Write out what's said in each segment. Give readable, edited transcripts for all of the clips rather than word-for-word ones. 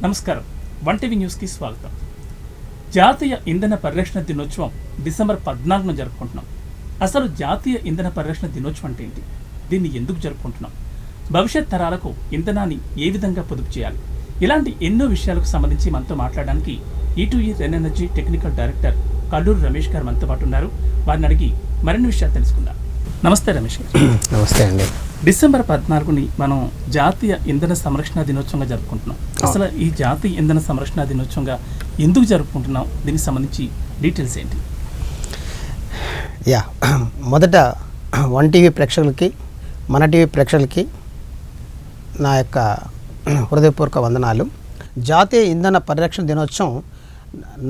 నమస్కారం. One TV న్యూస్కి స్వాగతం. జాతీయ ఇంధన పరిరక్షణ దినోత్సవం డిసెంబర్ 14న జరుపుకుంటున్నాం. అసలు జాతీయ ఇంధన పరిరక్షణ దినోత్సవం అంటే ఏంటి? దీన్ని ఎందుకు జరుపుకుంటున్నాం? భవిష్యత్ తరాలకు ఇంధనాన్ని ఏ విధంగా పొదుపు చేయాలి? ఇలాంటి ఎన్నో విషయాలకు సంబంధించి మనతో మాట్లాడడానికి E2E ren energy technical director Kalluru Ramesh గారు మనతో పాటు ఉన్నారు. వారిని అడిగి మరిన్ని విషయాలు తెలుసుకుందాం. నమస్తే రమేష్ గారు. నమస్తే అండి. డిసెంబర్ 14ని మనం జాతీయ ఇంధన సంరక్షణ దినోత్సవంగా జరుపుకుంటున్నాం. అసలు ఈ జాతీయ ఇంధన సంరక్షణ దినోత్సవంగా ఎందుకు జరుపుకుంటున్నాం? దీనికి సంబంధించి డీటెయిల్స్ ఏంటి? మొదట వన్ టీవీ ప్రేక్షకులకి, మన టీవీ ప్రేక్షకులకి నా యొక్క హృదయపూర్వక వందనాలు. జాతీయ ఇంధన పరిరక్షణ దినోత్సవం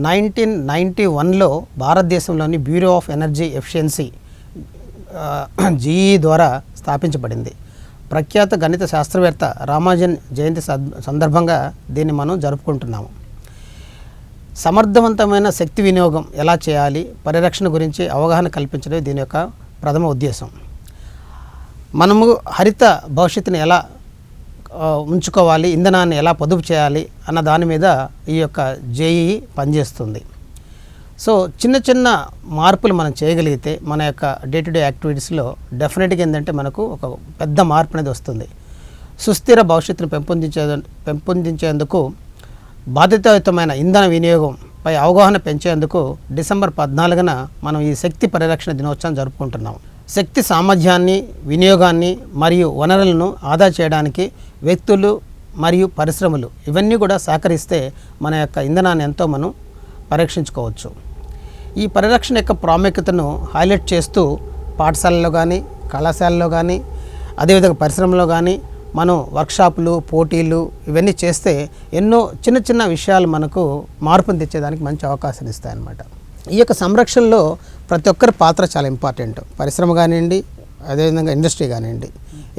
1991లో భారతదేశంలోని bureau of energy efficiency GE ద్వారా స్థాపించబడింది. ప్రఖ్యాత గణిత శాస్త్రవేత్త రామానుజన్ జయంతి సందర్భంగా దీన్ని మనం జరుపుకుంటున్నాము. సమర్థవంతమైన శక్తి వినియోగం ఎలా చేయాలి, పరిరక్షణ గురించి అవగాహన కల్పించడం దీని యొక్క ప్రథమ ఉద్దేశం. మనము హరిత భవిష్యత్తుని ఎలా ఉంచుకోవాలి, ఇంధనాన్ని ఎలా పొదుపు చేయాలి అన్న దాని మీద ఈ యొక్క JE పనిచేస్తుంది. సో చిన్న చిన్న మార్పులు మనం చేయగలిగితే మన యొక్క డే టు డే యాక్టివిటీస్లో డెఫినెట్గా ఏంటంటే మనకు ఒక పెద్ద మార్పు అనేది వస్తుంది. సుస్థిర భవిష్యత్తును పెంపొందించేందుకు బాధ్యతాయుతమైన ఇంధన వినియోగంపై అవగాహన పెంచేందుకు డిసెంబర్ 14న మనం ఈ శక్తి పరిరక్షణ దినోత్సవం జరుపుకుంటున్నాం. శక్తి సామర్థ్యాన్ని, వినియోగాన్ని మరియు వనరులను ఆదా చేయడానికి వ్యక్తులు మరియు పరిశ్రమలు ఇవన్నీ కూడా సహకరిస్తే మన యొక్క ఇంధనాన్ని ఎంతో మనం పరిరక్షించుకోవచ్చు. ఈ పరిరక్షణ యొక్క ప్రాముఖ్యతను హైలైట్ చేస్తూ పాఠశాలలో కానీ, కళాశాలలో కానీ, అదేవిధంగా పరిశ్రమలో కానీ మనం వర్క్షాపులు, పోటీలు ఇవన్నీ చేస్తే ఎన్నో చిన్న చిన్న విషయాలు మనకు మార్పును తెచ్చేదానికి మంచి అవకాశాలు ఇస్తాయన్నమాట. ఈ యొక్క సంరక్షణలో ప్రతి ఒక్కరి పాత్ర చాలా ఇంపార్టెంట్. పరిశ్రమ కానివ్వండి, అదేవిధంగా ఇండస్ట్రీ కానివ్వండి,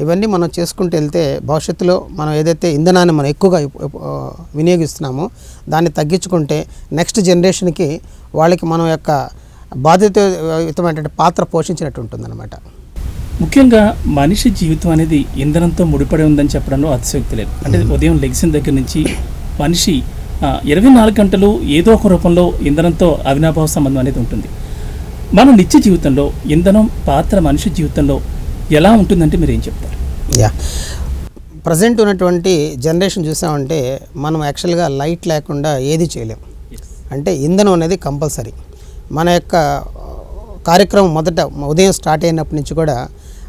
ఇవన్నీ మనం చేసుకుంటూ వెళ్తే భవిష్యత్తులో మనం ఏదైతే ఇంధనాన్ని మనం ఎక్కువగా వినియోగిస్తున్నామో దాన్ని తగ్గించుకుంటే నెక్స్ట్ జనరేషన్కి వాళ్ళకి మనం యొక్క బాధ్యతాయుతమైనటువంటి పాత్ర పోషించినట్టు ఉంటుందన్నమాట. ముఖ్యంగా మనిషి జీవితం అనేది ఇంధనంతో ముడిపడి ఉందని చెప్పడంలో అతిశయోక్తి లేదు. అంటే ఉదయం లెగ్సిన దగ్గర నుంచి మనిషి 24 గంటలు ఏదో ఒక రూపంలో ఇంధనంతో అవినాభావ సంబంధం అనేది ఉంటుంది. మన నిత్య జీవితంలో ఇంధనం పాత్ర మనిషి జీవితంలో ఎలా ఉంటుందంటే మీరు ఏం చెప్తారు? ప్రజెంట్ ఉన్నటువంటి జనరేషన్ చూసామంటే మనం యాక్చువల్గా లైట్ లేకుండా ఏది చేయలేం. అంటే ఇంధనం అనేది కంపల్సరీ. మన యొక్క కార్యక్రమం మొదట ఉదయం స్టార్ట్ అయినప్పటి నుంచి కూడా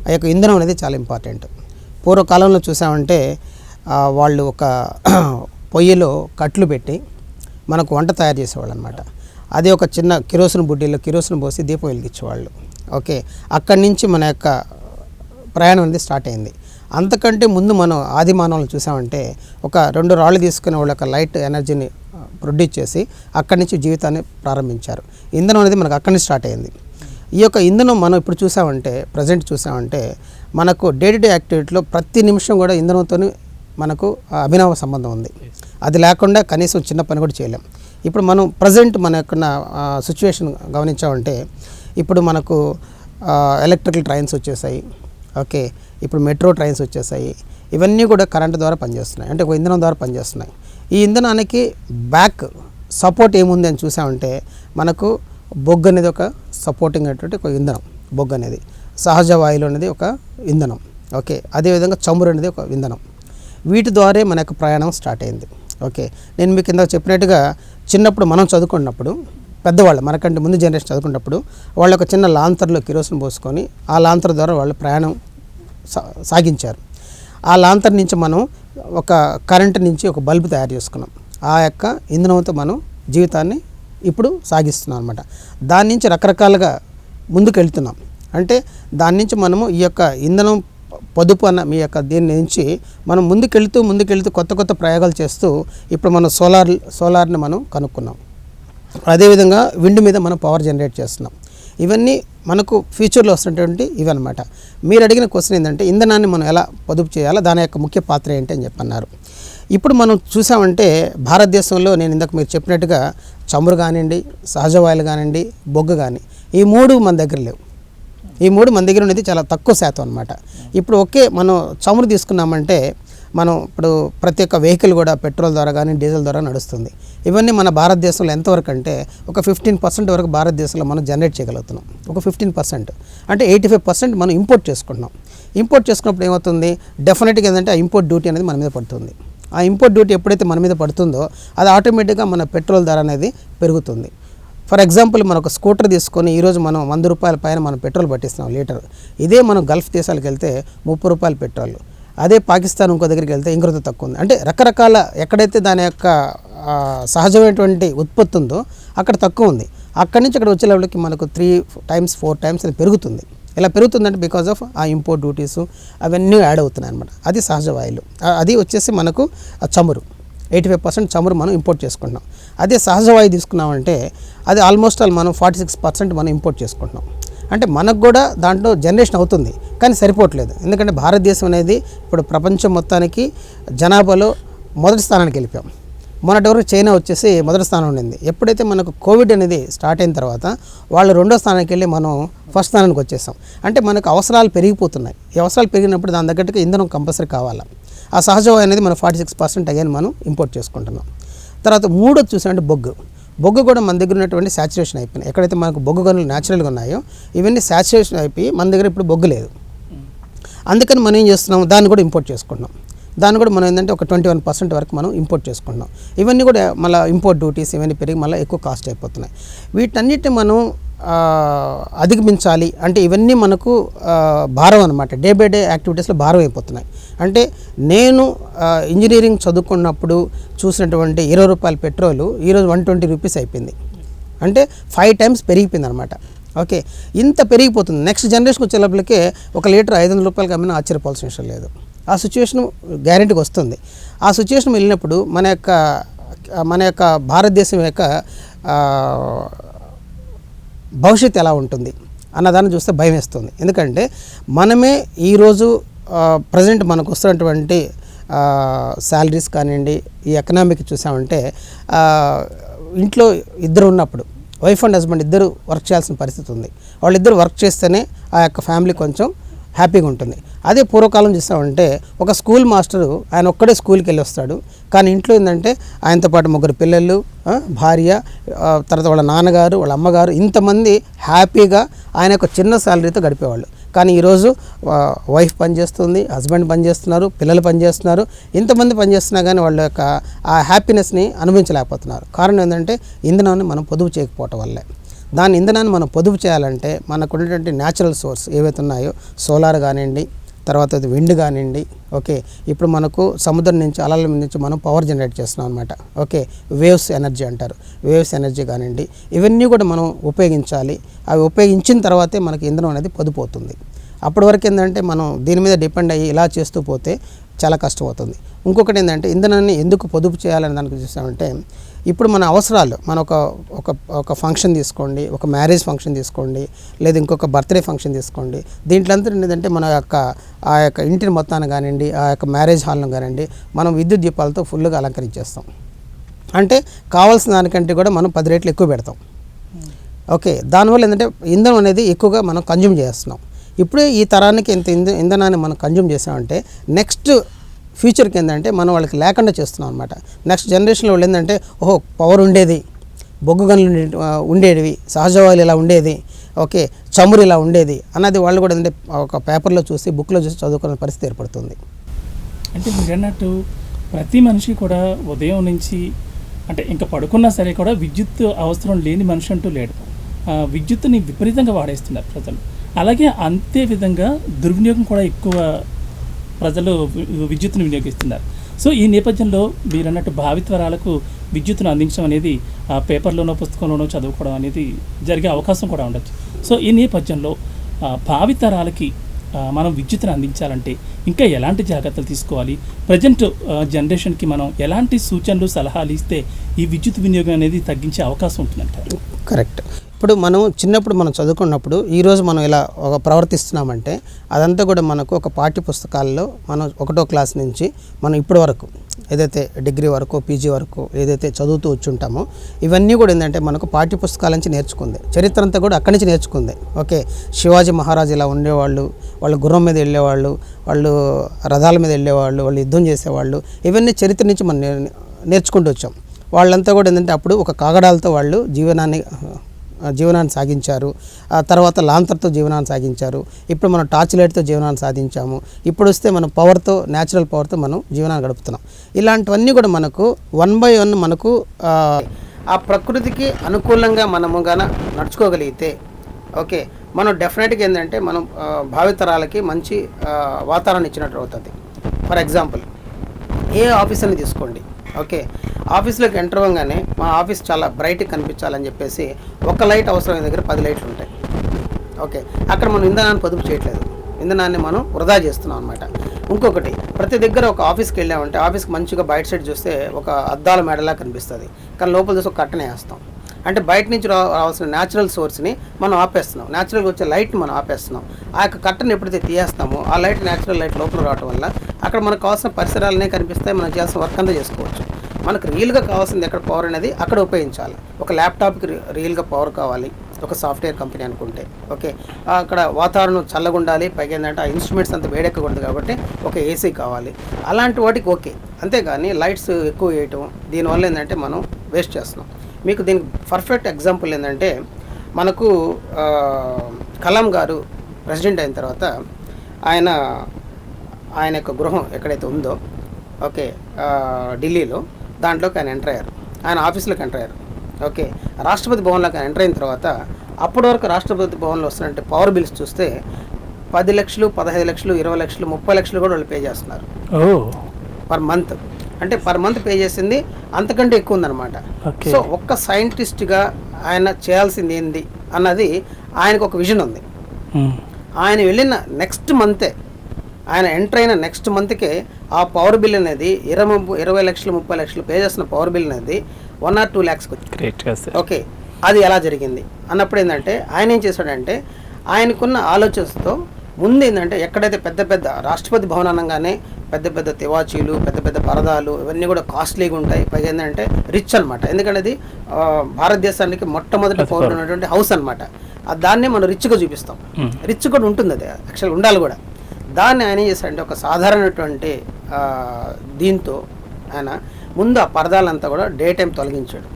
ఆ యొక్క ఇంధనం అనేది చాలా ఇంపార్టెంట్. పూర్వకాలంలో చూసామంటే వాళ్ళు ఒక పొయ్యిలో కట్లు పెట్టి మనకు వంట తయారు చేసేవాళ్ళు అనమాట. అది ఒక చిన్న కిరోసిన్ బుడ్డీలో కిరోసిన్ పోసి దీపం వెలిగించేవాళ్ళు. ఓకే, అక్కడి నుంచి మన యొక్క ప్రయాణం అనేది స్టార్ట్ అయింది. అంతకంటే ముందు మనం ఆది మానవులను చూసామంటే ఒక 2 రాళ్ళు తీసుకుని వాళ్ళ యొక్క లైట్ ఎనర్జీని ప్రొడ్యూస్ చేసి అక్కడి నుంచి జీవితాన్ని ప్రారంభించారు. ఇంధనం అనేది మనకు అక్కడి నుంచి స్టార్ట్ అయింది. ఈ యొక్క ఇంధనం మనం ఇప్పుడు చూసామంటే ప్రజెంట్ చూసామంటే మనకు డే టు డే యాక్టివిటీలో ప్రతి నిమిషం కూడా ఇంధనంతో మనకు అభినవ సంబంధం ఉంది. అది లేకుండా కనీసం చిన్న పని కూడా చేయలేం. ఇప్పుడు మనం ప్రజెంట్ మన యొక్క సిచ్యువేషన్ గమనించామంటే ఇప్పుడు మనకు ఎలక్ట్రికల్ ట్రైన్స్ వచ్చేసాయి. ఓకే, ఇప్పుడు మెట్రో ట్రైన్స్ వచ్చేసాయి. ఇవన్నీ కూడా కరెంటు ద్వారా పనిచేస్తున్నాయి, అంటే ఒక ఇంధనం ద్వారా పనిచేస్తున్నాయి. ఈ ఇంధనానికి బ్యాక్ సపోర్ట్ ఏముంది అని చూసామంటే మనకు బొగ్గు అనేది ఒక సపోర్టింగ్ అనేటువంటి ఒక ఇంధనం. బొగ్గు అనేది సహజ వాయువులు అనేది ఒక ఇంధనం. ఓకే, అదేవిధంగా చమురు అనేది ఒక ఇంధనం. వీటి ద్వారే మన యొక్క ప్రయాణం స్టార్ట్ అయింది. ఓకే, నేను మీకు కింద చెప్పినట్టుగా చిన్నప్పుడు మనం చదువుకున్నప్పుడు పెద్దవాళ్ళు మనకంటే ముందు జనరేషన్ చదువుకున్నప్పుడు వాళ్ళు ఒక చిన్న లాంతర్లో కిరోసిన్ పోసుకొని ఆ లాంతర్ ద్వారా వాళ్ళు ప్రయాణం సాగించారు. ఆ లాంతర్ నుంచి మనం ఒక కరెంటు నుంచి ఒక బల్బు తయారు చేసుకున్నాం. ఆ యొక్క ఇంధనంతో మనం జీవితాన్ని ఇప్పుడు సాగిస్తున్నాం అనమాట. దాని నుంచి రకరకాలుగా ముందుకు వెళ్తున్నాం. అంటే దాని నుంచి మనము ఈ యొక్క ఇంధనం పొదుపు అన్న మీ యొక్క దీని నుంచి మనం ముందుకెళ్తూ కొత్త కొత్త ప్రయోగాలు చేస్తూ ఇప్పుడు మనం సోలార్ని మనం కనుక్కున్నాం. అదేవిధంగా విండ్ మీద మనం పవర్ జనరేట్ చేస్తున్నాం. ఇవన్నీ మనకు ఫ్యూచర్లో వస్తున్నటువంటి ఇవన్నమాట. మీరు అడిగిన క్వశ్చన్ ఏంటంటే ఇంధనాన్ని మనం ఎలా పొదుపు చేయాలో దాని యొక్క ముఖ్య పాత్ర ఏంటి అని చెప్పన్నారు. ఇప్పుడు మనం చూసామంటే భారతదేశంలో నేను ఇందాక మీరు చెప్పినట్టుగా చమురు కానివ్వండి, సహజ వాయువులు కానివ్వండి, బొగ్గు కానీ ఈ 3 మన దగ్గర లేవు. ఈ 3 మన దగ్గర ఉండేది చాలా తక్కువ శాతం అనమాట. ఇప్పుడు మనం చమురు తీసుకున్నామంటే మనం ఇప్పుడు ప్రతి ఒక్క వెహికల్ కూడా పెట్రోల్ ద్వారా కానీ డీజిల్ ద్వారా నడుస్తుంది. ఇవన్నీ మన భారతదేశంలో ఎంతవరకు అంటే ఒక 15% వరకు భారతదేశంలో మనం జనరేట్ చేయగలుగుతున్నాం. ఒక 15% అంటే 85% మనం ఇంపోర్ట్ చేసుకుంటున్నాం. ఇంపోర్ట్ చేసుకున్నప్పుడు ఏమవుతుంది, డెఫినెట్గా ఏంటంటే ఆ ఇంపోర్ట్ డ్యూటీ అనేది మన మీద పడుతుంది. ఆ ఇంపోర్ట్ డ్యూటీ ఎప్పుడైతే మన మీద పడుతుందో అది ఆటోమేటిక్గా మన పెట్రోల్ ధర అనేది పెరుగుతుంది. ఫర్ ఎగ్జాంపుల్ మనం ఒక స్కూటర్ తీసుకొని ఈరోజు మనం 100 రూపాయల పైన మనం పెట్రోల్ పట్టిస్తున్నాం లీటర్. ఇదే మనం గల్ఫ్ దేశాలకు వెళ్తే 30 రూపాయల పెట్రోల్. అదే పాకిస్తాన్ ఇంకో దగ్గరికి వెళ్తే ఇంకొంత తక్కువ ఉంది. అంటే రకరకాల ఎక్కడైతే దాని యొక్క సహజమైనటువంటి ఉత్పత్తి ఉందో అక్కడ తక్కువ ఉంది. అక్కడి నుంచి అక్కడ వచ్చే లెవెల్కి మనకు 3 times 4 times అది పెరుగుతుంది. ఇలా పెరుగుతుందంటే బికాజ్ ఆఫ్ ఆ ఇంపోర్ట్ డ్యూటీస్ అవన్నీ యాడ్ అవుతున్నాయి అనమాట. అది సహజ వాయువులు. అది వచ్చేసి మనకు చమురు. 85% చమురు మనం ఇంపోర్ట్ చేసుకుంటున్నాం. అదే సహజ వాయువు తీసుకున్నామంటే అది ఆల్మోస్ట్ మనం 46% మనం ఇంపోర్ట్ చేసుకుంటున్నాం. అంటే మనకు కూడా దాంట్లో జనరేషన్ అవుతుంది కానీ సరిపోవట్లేదు. ఎందుకంటే భారతదేశం అనేది ఇప్పుడు ప్రపంచం మొత్తానికి జనాభాలో మొదటి స్థానానికి వెళ్ళిపోయాం. మొన్నటి వరకు చైనా వచ్చేసి మొదటి స్థానం ఉండింది. ఎప్పుడైతే మనకు కోవిడ్ అనేది స్టార్ట్ అయిన తర్వాత వాళ్ళు రెండో స్థానానికి వెళ్ళి మనం ఫస్ట్ స్థానానికి వచ్చేసాం. అంటే మనకు అవసరాలు పెరిగిపోతున్నాయి. ఈ అవసరాలు పెరిగినప్పుడు దాని తగ్గట్టుగా ఇంధనం కంపల్సరీ కావాలా. ఆ సహజవాయు అనేది మనం 46% అగైన్ మనం ఇంపోర్ట్ చేసుకుంటున్నాం. తర్వాత మూడోది చూసామంటే బొగ్గు కూడా మన దగ్గర ఉన్నటువంటి సాచురేషన్ అయిపోయినాయి. ఎక్కడైతే మనకు బొగ్గు గనులు న్యాచురల్గా ఉన్నాయో ఇవన్నీ సాచురేషన్ అయిపోయి మన దగ్గర ఇప్పుడు బొగ్గు లేదు. అందుకని మనం ఏం చేస్తున్నాం, దాన్ని కూడా ఇంపోర్ట్ చేసుకుంటున్నాం. దాన్ని కూడా మనం ఏంటంటే ఒక 21% వరకు మనం ఇంపోర్ట్ చేసుకుంటున్నాం. ఇవన్నీ కూడా మళ్ళీ ఇంపోర్ట్ డ్యూటీస్ ఇవన్నీ పెరిగి మళ్ళీ ఎక్కువ కాస్ట్ అయిపోతున్నాయి. వీటన్నిటిని మనం అధిగమించాలి అంటే ఇవన్నీ మనకు భారం అనమాట. డే బై డే యాక్టివిటీస్లో భారం అయిపోతున్నాయి. అంటే నేను ఇంజనీరింగ్ చదువుకున్నప్పుడు చూసినటువంటి 20 రూపాయల పెట్రోలు ఈరోజు 120 రూపీస్ అయిపోయింది. అంటే 5 times పెరిగిపోయింది అనమాట. ఓకే, ఇంత పెరిగిపోతుంది. నెక్స్ట్ జనరేషన్కి వచ్చేటప్పటికే 1 లీటర్ 500 రూపాయలకి అమ్మినా ఆశ్చర్యపోవాల్సిన విషయం లేదు. ఆ సిచ్యువేషన్ గ్యారెంటీగా వస్తుంది. ఆ సిచ్యువేషన్ వెళ్ళినప్పుడు మన యొక్క భారతదేశం యొక్క భవిష్యత్తు ఎలా ఉంటుంది అన్నదాన్ని చూస్తే భయం వేస్తుంది. ఎందుకంటే మనమే ఈరోజు ప్రజెంట్ మనకు వస్తున్నటువంటి శాలరీస్ కానివ్వండి, ఈ ఎకనామిక్ చూసామంటే ఇంట్లో ఇద్దరు ఉన్నప్పుడు వైఫ్ అండ్ హస్బెండ్ ఇద్దరు వర్క్ చేయాల్సిన పరిస్థితి ఉంది. వాళ్ళిద్దరు వర్క్ చేస్తేనే ఆ యొక్క ఫ్యామిలీ కొంచెం హ్యాపీగా ఉంటుంది. అదే పూర్వకాలం చూసామంటే ఒక స్కూల్ మాస్టరు ఆయన ఒక్కడే స్కూల్కి వెళ్ళి వస్తాడు. కానీ ఇంట్లో ఏంటంటే ఆయనతో పాటు 3 పిల్లలు, భార్య, తర్వాత వాళ్ళ నాన్నగారు, వాళ్ళ అమ్మగారు, ఇంతమంది హ్యాపీగా ఆయన ఒక చిన్న శాలరీతో గడిపేవాళ్ళు. కానీ ఈరోజు వైఫ్ పనిచేస్తుంది, హస్బెండ్ పనిచేస్తున్నారు, పిల్లలు పనిచేస్తున్నారు, ఇంతమంది పనిచేస్తున్నా కానీ వాళ్ళ యొక్క ఆ హ్యాపీనెస్ని అనుభవించలేకపోతున్నారు. కారణం ఏంటంటే ఇంధనాన్ని మనం పొదుపు చేయకపోవటం వల్లే. దాని ఇంధనాన్ని మనం పొదుపు చేయాలంటే మనకు ఉన్నటువంటి న్యాచురల్ సోర్స్ ఏవైతే ఉన్నాయో సోలార్ కానివ్వండి, తర్వాత విండ్ కానివ్వండి, ఓకే, ఇప్పుడు మనకు సముద్రం నుంచి అలల నుంచి మనం పవర్ జనరేట్ చేస్తున్నాం అనమాట. ఓకే, వేవ్స్ ఎనర్జీ అంటారు. వేవ్స్ ఎనర్జీ కానివ్వండి, ఇవన్నీ కూడా మనం ఉపయోగించాలి. అవి ఉపయోగించిన తర్వాతే మనకి ఇంధనం అనేది పొదుపు అవుతుంది. అప్పటి వరకు ఏంటంటే మనం దీని మీద డిపెండ్ అయ్యి ఇలా చేస్తూ పోతే చాలా కష్టం అవుతుంది. ఇంకొకటి ఏంటంటే ఇంధనాన్ని ఎందుకు పొదుపు చేయాలని దానికి చూసామంటే ఇప్పుడు మన అవసరాలు మన ఒక ఫంక్షన్ తీసుకోండి, ఒక మ్యారేజ్ ఫంక్షన్ తీసుకోండి, లేదా ఇంకొక బర్త్డే ఫంక్షన్ తీసుకోండి. దీంట్లో అంతా ఏంటంటే మన ఆ యొక్క ఇంటిని మొత్తాన్ని కానివ్వండి, ఆ యొక్క మ్యారేజ్ హాల్ను కానివ్వండి మనం విద్యుత్ దీపాలతో ఫుల్గా అలంకరించేస్తాం. అంటే కావాల్సిన దానికంటే కూడా మనం 10 రెట్లు ఎక్కువ పెడతాం. ఓకే, దానివల్ల ఏంటంటే ఇంధనం అనేది ఎక్కువగా మనం కన్జ్యూమ్ చేస్తున్నాం. ఇప్పుడే ఈ తరానికి ఇంత ఇంధనాన్ని మనం కన్జ్యూమ్ చేసామంటే నెక్స్ట్ ఫ్యూచర్కి ఏంటంటే మనం వాళ్ళకి లేకుండా చేస్తున్నాం అనమాట. నెక్స్ట్ జనరేషన్లో వాళ్ళు ఏంటంటే ఓహో పవర్ ఉండేది, బొగ్గు గనులు ఉండేవి, సహజవాయులు ఇలా ఉండేది, ఓకే చమురు ఇలా ఉండేది అన్నది వాళ్ళు కూడా ఏంటంటే ఒక పేపర్లో చూసి బుక్లో చూసి చదువుకునే పరిస్థితి ఏర్పడుతుంది. అంటే మీరు అన్నట్టు ప్రతి మనిషి కూడా ఉదయం నుంచి అంటే ఇంకా పడుకున్నా సరే కూడా విద్యుత్ అవసరం లేని మనిషి అంటూ లేడు. విద్యుత్తుని విపరీతంగా వాడేస్తున్నారు ప్రజలు. అలాగే అంతే విధంగా దుర్వినియోగం కూడా ఎక్కువ ప్రజలు విద్యుత్తును వినియోగిస్తున్నారు. సో ఈ నేపథ్యంలో మీరు అన్నట్టు భావితరాలకు విద్యుత్తును అందించడం అనేది పేపర్లోనో పుస్తకంలోనో చదువుకోవడం అనేది జరిగే అవకాశం కూడా ఉండొచ్చు. సో ఈ నేపథ్యంలో భావితరాలకి మనం విద్యుత్తును అందించాలంటే ఇంకా ఎలాంటి జాగ్రత్తలు తీసుకోవాలి, ప్రజెంట్ జనరేషన్కి మనం ఎలాంటి సూచనలు సలహాలు ఇస్తే ఈ విద్యుత్ వినియోగం అనేది తగ్గించే అవకాశం ఉంటుందంటారు? కరెక్ట్. ఇప్పుడు మనం చిన్నప్పుడు మనం చదువుకున్నప్పుడు ఈరోజు మనం ఇలా ఒక ప్రవర్తిస్తున్నామంటే అదంతా కూడా మనకు ఒక పాఠ్య పుస్తకాల్లో మనం 1వ క్లాస్ నుంచి మనం ఇప్పటి వరకు ఏదైతే డిగ్రీ వరకు పీజీ వరకు ఏదైతే చదువుతూ వచ్చి ఉంటామో ఇవన్నీ కూడా ఏంటంటే మనకు పాఠ్య పుస్తకాల నుంచి నేర్చుకుంది. చరిత్ర అంతా కూడా అక్కడి నుంచి నేర్చుకుంది. ఓకే, శివాజీ మహారాజు ఇలా ఉండేవాళ్ళు, వాళ్ళు గుర్రం మీద వెళ్ళేవాళ్ళు, వాళ్ళు రథాల మీద వెళ్ళేవాళ్ళు, వాళ్ళు యుద్ధం చేసేవాళ్ళు, ఇవన్నీ చరిత్ర నుంచి మనం నేర్చుకుంటూ వచ్చాం. వాళ్ళంతా కూడా ఏంటంటే అప్పుడు ఒక కాగడాలతో వాళ్ళు జీవనాన్ని సాగించారు. ఆ తర్వాత లాంతర్తో జీవనాన్ని సాగించారు. ఇప్పుడు మనం టార్చ్ లైట్తో జీవనాన్ని సాధించాము. ఇప్పుడు వస్తే మనం పవర్తో, న్యాచురల్ పవర్తో మనం జీవనాన్ని గడుపుతున్నాం. ఇలాంటివన్నీ కూడా మనకు 1 by 1 మనకు ఆ ప్రకృతికి అనుకూలంగా మనము గాన నడుచుకోగలిగితే ఓకే, మనం డెఫినెట్గా ఏంటంటే మనం భావితరాలకి మంచి వాతావరణం ఇచ్చినట్టు అవుతుంది. ఫర్ ఎగ్జాంపుల్ ఏ ఆఫీస్ అని తీసుకోండి. ఓకే, ఆఫీస్లోకి ఎంటర్ అవ్వగానే మా ఆఫీస్ చాలా బ్రైట్గా కనిపించాలని చెప్పేసి ఒక లైట్ అవసరమైన దగ్గర 10 లైట్లు ఉంటాయి. ఓకే, అక్కడ మనం ఇంధనాన్ని పొదుపు చేయట్లేదు, ఇంధనాన్ని మనం వృధా చేస్తున్నాం అనమాట. ఇంకొకటి, ప్రతి దగ్గర ఒక ఆఫీస్కి వెళ్ళామంటే ఆఫీస్కి మంచిగా బయట సైడ్ చూస్తే ఒక అద్దాల మేడలా కనిపిస్తుంది, కానీ లోపల చూసి ఒక కట్టనే వేస్తాం. అంటే బయట నుంచి రావాల్సిన న్యాచురల్ సోర్స్ని మనం ఆపేస్తున్నాం, న్యాచురల్గా వచ్చే లైట్ని మనం ఆపేస్తున్నాం. ఆ యొక్క కట్టను ఎప్పుడైతే తీయేస్తామో ఆ లైట్, న్యాచురల్ లైట్ లోపల రావడం వల్ల అక్కడ మనకు కావాల్సిన పరిసరాలనే కనిపిస్తాయి, మనం చేయాల్సిన వర్క్ అంతా చేసుకోవచ్చు. మనకు రియల్గా కావాల్సింది ఎక్కడ పవర్ అనేది అక్కడ ఉపయోగించాలి. ఒక ల్యాప్టాప్కి రియల్గా పవర్ కావాలి, ఒక సాఫ్ట్వేర్ కంపెనీ అనుకుంటే ఓకే, అక్కడ వాతావరణం చల్లగా ఉండాలి, పైగా ఏంటంటే ఆ ఇన్స్ట్రుమెంట్స్ అంతా వేడెక్కకూడదు కాబట్టి ఒక ఏసీ కావాలి. అలాంటి వాటికి ఓకే, అంతేగాని లైట్స్ ఎక్కువ వేయటం దీనివల్ల ఏంటంటే మనం వేస్ట్ చేస్తున్నాం. మీకు దీనికి పర్ఫెక్ట్ ఎగ్జాంపుల్ ఏంటంటే మనకు కలాం గారు ప్రెసిడెంట్ అయిన తర్వాత ఆయన యొక్క గృహం ఎక్కడైతే ఉందో ఓకే ఢిల్లీలో, దాంట్లోకి ఆయన ఎంటర్ అయ్యారు, ఆయన ఆఫీస్లోకి ఎంటర్ అయ్యారు. ఓకే, రాష్ట్రపతి భవన్లోకి ఆయన ఎంటర్ అయిన తర్వాత అప్పటి వరకు రాష్ట్రపతి భవన్లో వస్తున్నట్టు పవర్ బిల్స్ చూస్తే 10 లక్షలు, 15 లక్షలు, 20 లక్షలు, 30 లక్షలు కూడా వాళ్ళు పే చేస్తున్నారు పర్ మంత్. అంటే పర్ మంత్ పే చేసింది అంతకంటే ఎక్కువ ఉందన్నమాట. సో ఒక్క సైంటిస్ట్గా ఆయన చేయాల్సింది ఏంది అన్నది ఆయనకు ఒక విజన్ ఉంది. ఆయన వెళ్ళిన నెక్స్ట్ మంతే, ఆయన ఎంటర్ అయిన నెక్స్ట్ మంత్కే ఆ పవర్ బిల్ అనేది 20 లక్షలు, 30 లక్షలు పే చేస్తున్న పవర్ బిల్ అనేది 1 or 2 lakhs వచ్చింది. ఓకే, అది ఎలా జరిగింది అన్నప్పుడు ఏంటంటే ఆయన ఏం చేశాడంటే ఆయనకున్న ఆలోచనతో ముందు ఏంటంటే ఎక్కడైతే పెద్ద పెద్ద రాష్ట్రపతి భవన్ అనగానే పెద్ద పెద్ద తివాచీలు, పెద్ద పెద్ద పరదాలు, ఇవన్నీ కూడా కాస్ట్లీగా ఉంటాయి. పైగా ఏంటంటే రిచ్ అనమాట, ఎందుకంటే అది భారతదేశానికి మొట్టమొదటి పౌరుడు ఉన్నటువంటి హౌస్ అనమాట. దాన్నే మనం రిచ్గా చూపిస్తాం, రిచ్ కూడా ఉంటుంది, అది యాక్చువల్గా ఉండాలి కూడా. దాన్ని ఆయన ఏం చేశాడంటే ఒక సాధారణటువంటి దీంతో ఆయన ముందు ఆ పరదాలంతా కూడా డే టైం తొలగించాడు.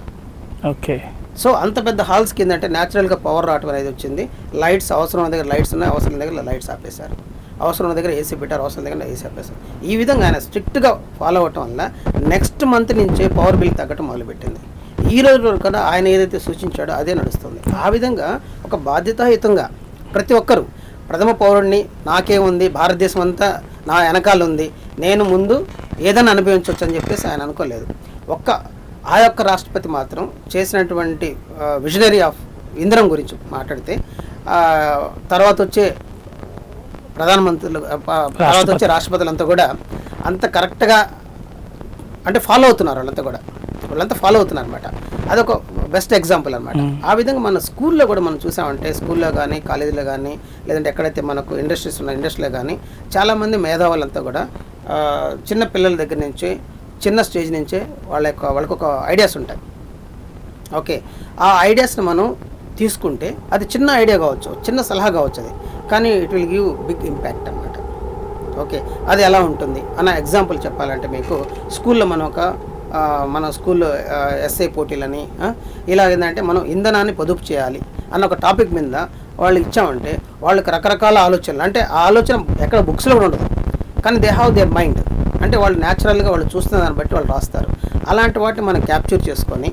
ఓకే, సో అంత పెద్ద హాల్స్ కింద అంటే న్యాచురల్గా పవర్ రావటం అనేది వచ్చింది. లైట్స్ అవసరం ఉన్న దగ్గర లైట్స్ ఉన్నాయి, అవసరం దగ్గర లైట్స్ ఆపేశారు, అవసరం ఉన్న దగ్గర ఏసీ పెట్టారు, అవసరం దగ్గర ఏసీ ఆపేశారు. ఈ విధంగా ఆయన స్ట్రిక్ట్గా ఫాలో అవ్వటం వల్ల నెక్స్ట్ మంత్ నుంచే పవర్ బిల్ తగ్గటం మొదలుపెట్టింది. ఈ రోజు వరకు కూడా ఆయన ఏదైతే సూచించాడో అదే నడుస్తుంది. ఆ విధంగా ఒక బాధ్యతాయుతంగా ప్రతి ఒక్కరూ ప్రథమ పౌరుడిని, నాకేముంది, భారతదేశం అంతా నా వెనకాల ఉంది, నేను ముందు ఏదైనా అనుభవించవచ్చు అని చెప్పేసి ఆయన అనుకోలేదు. ఆ యొక్క రాష్ట్రపతి మాత్రం చేసినటువంటి విజనరీ ఆఫ్ ఇంధనం గురించి మాట్లాడితే తర్వాత వచ్చే ప్రధానమంత్రులు, తర్వాత వచ్చే రాష్ట్రపతులంతా కూడా అంత కరెక్ట్గా అంటే ఫాలో అవుతున్నారు, వాళ్ళంతా ఫాలో అవుతున్నారు అనమాట. అదొక బెస్ట్ ఎగ్జాంపుల్ అనమాట. ఆ విధంగా మన స్కూల్లో కూడా మనం చూసామంటే, స్కూల్లో కానీ కాలేజీలో కానీ లేదంటే ఎక్కడైతే మనకు ఇండస్ట్రీస్ ఉన్న ఇండస్ట్రీలో కానీ చాలామంది మేధావులంతా కూడా చిన్న పిల్లల దగ్గర నుంచి, చిన్న స్టేజ్ నుంచే వాళ్ళకు ఒక ఐడియాస్ ఉంటాయి. ఓకే, ఆ ఐడియాస్ని మనం తీసుకుంటే అది చిన్న ఐడియా కావచ్చు, చిన్న సలహా కావచ్చు, అది కానీ it will give big impact అనమాట. ఓకే, అది ఎలా ఉంటుంది అన్న ఎగ్జాంపుల్ చెప్పాలంటే మీకు స్కూల్లో మన స్కూల్లో ఎస్ఐ పోటీలని ఇలా ఏంటంటే మనం ఇంధనాన్ని పొదుపు చేయాలి అన్న ఒక టాపిక్ మీద వాళ్ళు ఇచ్చామంటే వాళ్ళకి రకరకాల ఆలోచనలు, అంటే ఆ ఆలోచన ఎక్కడ బుక్స్లో కూడా ఉండదు, కానీ దే హ్యావ్ దేర్ మైండ్, అంటే వాళ్ళు న్యాచురల్గా వాళ్ళు చూస్తున్న దాన్ని బట్టి వాళ్ళు రాస్తారు. అలాంటి వాటిని మనం క్యాప్చర్ చేసుకొని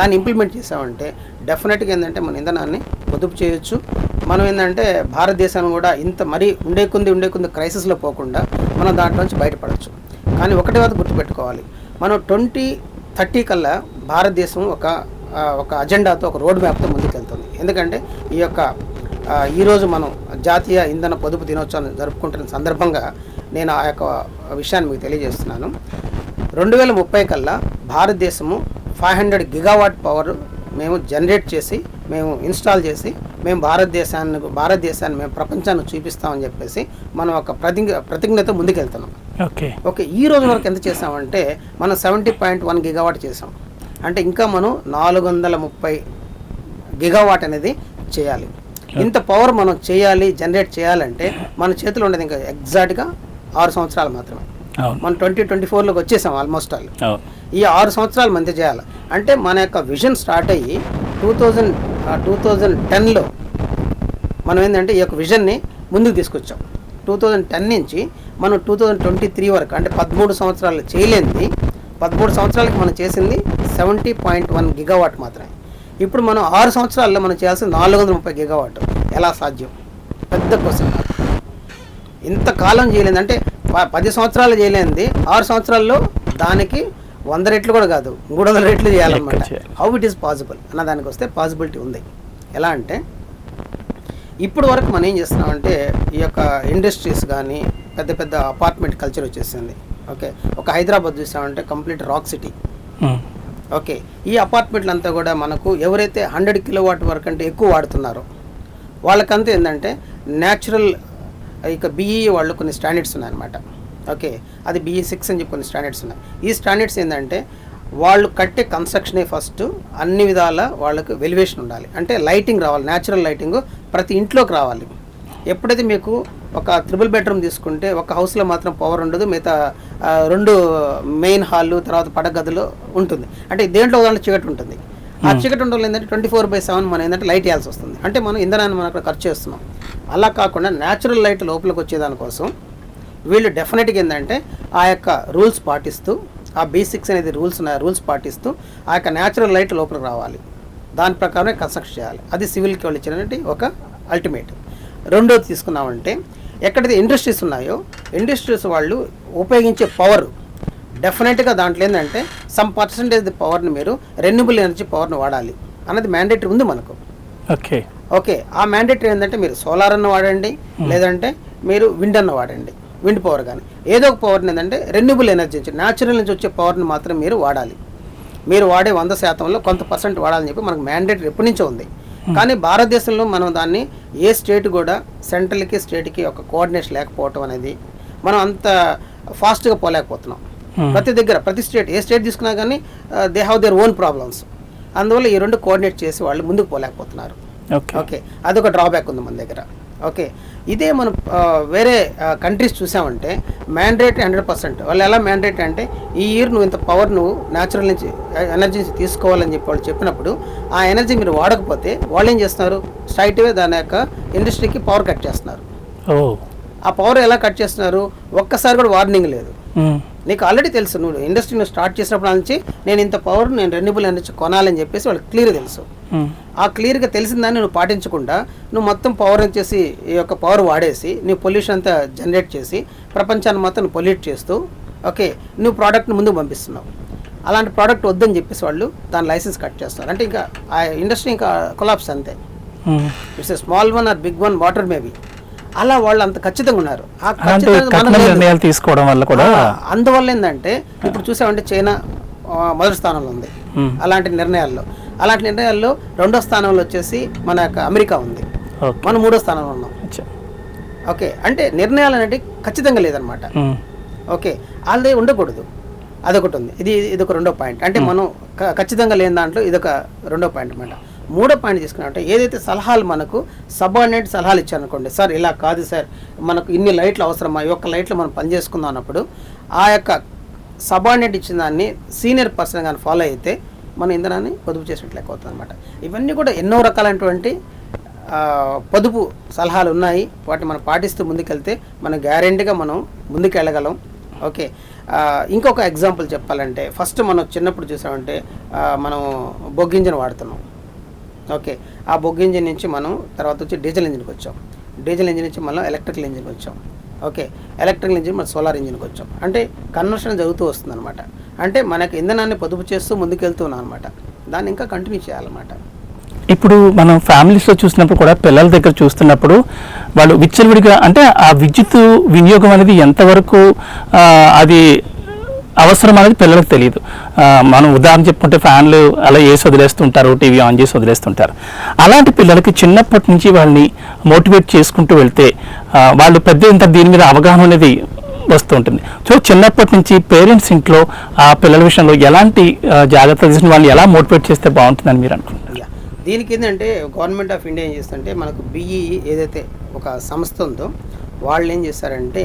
దాన్ని ఇంప్లిమెంట్ చేసామంటే డెఫినెట్గా ఏంటంటే మన ఇంధనాన్ని పొదుపు చేయొచ్చు. మనం ఏంటంటే భారతదేశాన్ని కూడా ఇంత మరీ ఉండే కొంది క్రైసిస్లో పోకుండా మనం దాంట్లో నుంచి బయటపడవచ్చు. కానీ ఒకటే వాటి గుర్తుపెట్టుకోవాలి, మనం 2030 కల్లా భారతదేశం ఒక అజెండాతో, ఒక రోడ్ మ్యాప్తో ముందుకెళ్తుంది. ఎందుకంటే ఈరోజు మనం జాతీయ ఇంధన పొదుపు దినోత్సవాన్ని జరుపుకుంటున్న సందర్భంగా నేను ఆ యొక్క విషయాన్ని మీకు తెలియజేస్తున్నాను. 2030 కల్లా భారతదేశము 500 గిగావాట్ పవర్ మేము జనరేట్ చేసి మేము ఇన్స్టాల్ చేసి మేము భారతదేశాన్ని మేము ప్రపంచాన్ని చూపిస్తామని చెప్పేసి మనం ఒక ప్రతిజ్ఞతో ముందుకెళ్తున్నాం. ఓకే, ఈ రోజు వరకు ఎంత చేసామంటే మనం 70.1 గిగావాట్ చేసాం. అంటే ఇంకా మనం 430 గిగావాట్ అనేది చేయాలి. ఇంత పవర్ మనం చేయాలి, జనరేట్ చేయాలంటే మన చేతిలో ఉండేది ఇంకా ఎగ్జాక్ట్గా 6 సంవత్సరాలు మాత్రమే. మనం 2024లోకి వచ్చేసాం ఆల్మోస్ట్ ఆల్. ఈ 6 సంవత్సరాలు మంచి చేయాలి అంటే మన యొక్క విజన్ స్టార్ట్ అయ్యి 2010లో మనం ఏంటంటే ఈ యొక్క విజన్ని ముందుకు తీసుకొచ్చాం. 2010 నుంచి మనం 2023 వరకు అంటే 13 సంవత్సరాలు చేయలేనిది 13 సంవత్సరాలకి మనం చేసింది 70.1 గిగావాట్ మాత్రమే. ఇప్పుడు మనం 6 సంవత్సరాల్లో మనం చేయాల్సింది 430 గిగావాట్. ఎలా సాధ్యం? పెద్ద క్వశ్చన్. ఇంతకాలం చేయలేదు అంటే 10 సంవత్సరాలు చేయలేనిది 6 సంవత్సరాల్లో దానికి 100 రెట్లు కూడా కాదు 300 రెట్లు చేయాలన్నమాట. హౌ ఇట్ ఈస్ పాసిబుల్ అన్న దానికి వస్తే పాసిబిలిటీ ఉంది. ఎలా అంటే ఇప్పుడు వరకు మనం ఏం చేస్తున్నామంటే ఈ యొక్క ఇండస్ట్రీస్ కానీ పెద్ద పెద్ద అపార్ట్మెంట్ కల్చర్ వచ్చేసింది. ఓకే, ఒక హైదరాబాద్ చూసామంటే కంప్లీట్ రాక్ సిటీ. ఓకే, ఈ అపార్ట్మెంట్లు అంతా కూడా మనకు ఎవరైతే 100 కిలోవాట్ వరకు అంటే ఎక్కువ వాడుతున్నారో వాళ్ళకంతా ఏంటంటే న్యాచురల్ ఇక BE వాళ్ళు కొన్ని స్టాండర్డ్స్ ఉన్నాయన్నమాట. ఓకే, అది BE6 అని చెప్పి కొన్ని స్టాండర్డ్స్ ఉన్నాయి. ఈ స్టాండర్డ్స్ ఏంటంటే వాళ్ళు కట్టే కన్స్ట్రక్షనే ఫస్ట్ అన్ని విధాల వాళ్ళకు వెలివేషన్ ఉండాలి. అంటే లైటింగ్ రావాలి, న్యాచురల్ లైటింగ్ ప్రతి ఇంట్లోకి రావాలి. ఎప్పుడైతే మీకు ఒక 3 బెడ్రూమ్ తీసుకుంటే ఒక హౌస్లో మాత్రం పవర్ ఉండదు, మిగతా 2 మెయిన్ హాళ్ళు తర్వాత పడగదులు ఉంటుంది. అంటే దేంట్లో దాంట్లో చీకటి ఉంటుంది. ఆ చీకటి ఉండడం ఏంటంటే 24/7 మనం ఏంటంటే లైట్ వేయాల్సి వస్తుంది. అంటే మనం ఇంధనాన్ని మనం అక్కడ ఖర్చు చేస్తున్నాం. అలా కాకుండా న్యాచురల్ లైట్ లోపలికి వచ్చేదానికోసం వీళ్ళు డెఫినెట్గా ఏంటంటే ఆ యొక్క రూల్స్ పాటిస్తూ ఆ B6 అనేది రూల్స్ పాటిస్తూ ఆ యొక్క న్యాచురల్ లైట్ లోపలికి రావాలి. దాని ప్రకారమే కన్స్ట్రక్ట్ చేయాలి. అది సివిల్కి వాళ్ళు ఇచ్చినటువంటి ఒక అల్టిమేట్. రెండోది తీసుకున్నామంటే ఎక్కడైతే ఇండస్ట్రీస్ ఉన్నాయో ఇండస్ట్రీస్ వాళ్ళు ఉపయోగించే పవర్ డెఫినెట్గా దాంట్లో ఏంటంటే సమ్ పర్సంటేజ్ పవర్ని మీరు రెన్యూబుల్ ఎనర్జీ పవర్ని వాడాలి అన్నది మ్యాండేటరీ ఉంది మనకు. ఓకే, ఆ మ్యాండేటరీ ఏంటంటే మీరు సోలార్ అన్న వాడండి, లేదంటే మీరు విండ్ అన్న వాడండి, విండ్ పవర్ కానీ ఏదో ఒక పవర్ని ఏంటంటే రెన్యూబుల్ ఎనర్జీ నుంచి న్యాచురల్ నుంచి వచ్చే పవర్ని మాత్రం మీరు వాడాలి. మీరు వాడే 100%లో కొంత పర్సెంట్ వాడాలని చెప్పి మనకు మ్యాండేటరీ ఎప్పటి నుంచో ఉంది. కానీ భారతదేశంలో మనం దాన్ని ఏ స్టేట్ కూడా సెంట్రల్కి స్టేట్కి ఒక కోఆర్డినేషన్ లేకపోవటం అనేది మనం అంత ఫాస్ట్గా పోలేకపోతున్నాం. ప్రతి స్టేట్ ఏ స్టేట్ తీసుకున్నా కానీ they have their own problems. అందువల్ల ఈ రెండు కోఆర్డినేట్ చేసి వాళ్ళు ముందుకు పోలేకపోతున్నారు. ఓకే, అదొక డ్రాబ్యాక్ ఉంది మన దగ్గర. ఓకే, ఇదే మనం వేరే కంట్రీస్ చూసామంటే మ్యాండేట్ 100%. వాళ్ళు ఎలా మ్యాండేట్ అంటే ఈ ఇయర్ నువ్వు ఇంత పవర్ నువ్వు న్యాచురల్ నుంచి ఎనర్జీ నుంచి తీసుకోవాలని చెప్పి వాళ్ళు చెప్పినప్పుడు ఆ ఎనర్జీ మీరు వాడకపోతే వాళ్ళు ఏం చేస్తున్నారు, స్ట్రైట్వే దాని యొక్క ఇండస్ట్రీకి పవర్ కట్ చేస్తున్నారు. ఆ పవర్ ఎలా కట్ చేస్తున్నారు, ఒక్కసారి కూడా వార్నింగ్ లేదు. నీకు ఆల్రెడీ తెలుసు, నువ్వు ఇండస్ట్రీని స్టార్ట్ చేసినప్పటి నుంచి నేను ఇంత పవర్ నేను రెన్యూబుల్ ఎనర్జీ కొనాలని చెప్పేసి వాళ్ళకి క్లియర్ తెలుసు. ఆ క్లియర్గా తెలిసిన దాన్ని నువ్వు పాటించకుండా నువ్వు మొత్తం పవర్ వచ్చేసి ఈ యొక్క పవర్ వాడేసి నువ్వు పొల్యూషన్ అంతా జనరేట్ చేసి ప్రపంచాన్ని మొత్తం నువ్వు పొల్యూట్ చేస్తూ ఓకే నువ్వు ప్రోడక్ట్ని ముందుకు పంపిస్తున్నావు. అలాంటి ప్రోడక్ట్ వద్దని చెప్పేసి వాళ్ళు దాని లైసెన్స్ కట్ చేస్తున్నారు. అంటే ఇంకా ఆ ఇండస్ట్రీ ఇంకా కొలాప్స్ అంతే. It's a small one or big one water maybe. అలా వాళ్ళు అంత ఖచ్చితంగా ఉన్నారు. నిర్ణయాలు తీసుకోవడం వల్ల కూడా అందువల్ల ఏంటంటే ఇప్పుడు చూసామంటే చైనా మొదటి స్థానంలో ఉంది అలాంటి నిర్ణయాల్లో. రెండో స్థానంలో వచ్చేసి మన యొక్క అమెరికా ఉంది, మనం 3వ స్థానంలో ఉన్నాం. ఓకే, అంటే నిర్ణయాలు అనేవి ఖచ్చితంగా లేదనమాట. ఓకే, వాళ్ళదే ఉండకూడదు, అదొకటి ఉంది. ఇదొక రెండో పాయింట్. అంటే మనం ఖచ్చితంగా లేని దాంట్లో ఇదొక రెండో పాయింట్ అనమాట. 3వ పాయింట్ తీసుకున్నట్టే ఏదైతే సలహాలు మనకు సబార్డినేట్ సలహాలు ఇచ్చారనుకోండి, సార్ ఇలా కాదు సార్ మనకు ఇన్ని లైట్లు అవసరమా, ఈ ఒక్క లైట్లో మనం పనిచేసుకుందాం అన్నప్పుడు ఆ యొక్క సబార్డినేట్ ఇచ్చిన దాన్ని సీనియర్ పర్సన్ కానీ ఫాలో అయితే మన ఇంధనాన్ని పొదుపు చేసినట్లు లెక్క అవుతుంది అనమాట. ఇవన్నీ కూడా ఎన్నో రకాలైనటువంటి పొదుపు సలహాలు ఉన్నాయి. వాటిని మనం పాటిస్తూ ముందుకెళ్తే మనం గ్యారెంటీగా మనం ముందుకు వెళ్ళగలం. ఓకే, ఇంకొక ఎగ్జాంపుల్ చెప్పాలంటే ఫస్ట్ మనం చిన్నప్పుడు చూసామంటే మనం బొగ్గు ఇంజిన్ వాడుతున్నాం. ఓకే, ఆ బొగ్గు ఇంజిన్ నుంచి మనం తర్వాత వచ్చి డీజిల్ ఇంజిన్కి వచ్చాం. డీజిల్ ఇంజిన్ నుంచి మనం ఎలక్ట్రికల్ ఇంజిన్కి వచ్చాం. ఓకే, ఎలక్ట్రికల్ ఇంజిన్ మనం సోలార్ ఇంజిన్కి వచ్చాం. అంటే కన్వర్షన్ జరుగుతూ వస్తుంది అనమాట. అంటే మనకి ఇంధనాన్ని పొదుపు చేస్తూ ముందుకెళ్తున్నాం అనమాట. దాన్ని ఇంకా కంటిన్యూ చేయాలన్నమాట. ఇప్పుడు మనం ఫ్యామిలీస్లో చూసినప్పుడు కూడా పిల్లల దగ్గర చూస్తున్నప్పుడు వాళ్ళు విచ్చలవిడిగా అంటే ఆ విద్యుత్ వినియోగం అనేది ఎంతవరకు అది అవసరం అనేది పిల్లలకు తెలియదు. మనం ఉదాహరణ చెప్పుకుంటే ఫ్యాన్లు అలా వేసి వదిలేస్తుంటారు, టీవీ ఆన్ చేసి వదిలేస్తుంటారు. అలాంటి పిల్లలకి చిన్నప్పటి నుంచి వాళ్ళని మోటివేట్ చేసుకుంటూ వెళ్తే వాళ్ళు పెద్ద ఇంత దీని మీద అవగాహన అనేది వస్తూ ఉంటుంది. సో చిన్నప్పటి నుంచి పేరెంట్స్ ఇంట్లో ఆ పిల్లల విషయంలో ఎలాంటి జాగ్రత్తలు తీసుకుని వాళ్ళని ఎలా మోటివేట్ చేస్తే బాగుంటుందని మీరు అనుకుంటున్నారు? దీనికి ఏంటంటే గవర్నమెంట్ ఆఫ్ ఇండియా ఏం చేస్తుంటే మనకు BEE ఏదైతే ఒక సంస్థ ఉందో వాళ్ళు ఏం చేస్తారంటే